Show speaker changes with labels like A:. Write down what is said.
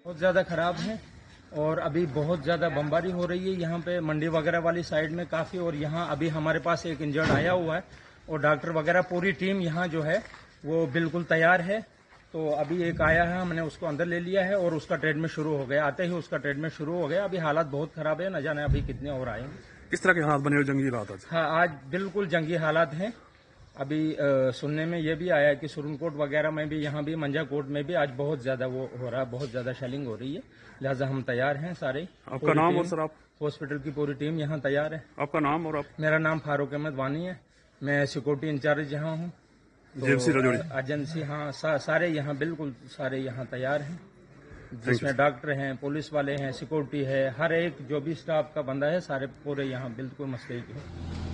A: बहुत ज़्यादा ख़राब है और अभी बहुत ज़्यादा बमबारी हो रही है यहाँ पे मंडी वगैरह वाली साइड में काफ़ी। और यहाँ अभी हमारे पास एक इंजर्ड आया हुआ है और डॉक्टर वगैरह पूरी टीम यहाँ जो है वो बिल्कुल तैयार है। तो अभी एक आया है, हमने उसको अंदर ले लिया है और उसका ट्रीटमेंट शुरू हो गया। आते ही उसका ट्रीटमेंट शुरू हो गया। अभी हालात बहुत ख़राब है, न जाने अभी कितने और आएंगे।
B: किस तरह के हालात बने हुए जंगी हालात आज?
A: हाँ, आज बिल्कुल जंगी हालात हैं। अभी सुनने में ये भी आया है कि सुरनकोट वगैरह में भी, यहाँ भी मंजाकोट में भी आज बहुत ज्यादा वो हो रहा है, बहुत ज्यादा शेलिंग हो रही है। लिहाजा हम तैयार हैं सारे।
B: आपका नाम और सर? आप
A: हॉस्पिटल की पूरी टीम यहाँ तैयार है।
B: आपका नाम और आप?
A: मेरा नाम फारूक अहमद वानी है, मैं सिक्योरिटी इंचार्ज यहाँ हूँ।
B: एजेंसी रजौड़ी
A: एजेंसी, हाँ, सारे यहाँ बिल्कुल सारे यहाँ तैयार हैं, जिसमें डॉक्टर हैं, पुलिस वाले हैं, सिक्योरिटी है, हर एक जो भी स्टाफ का बंदा है, सारे पूरे यहाँ बिल्कुल मसले हैं।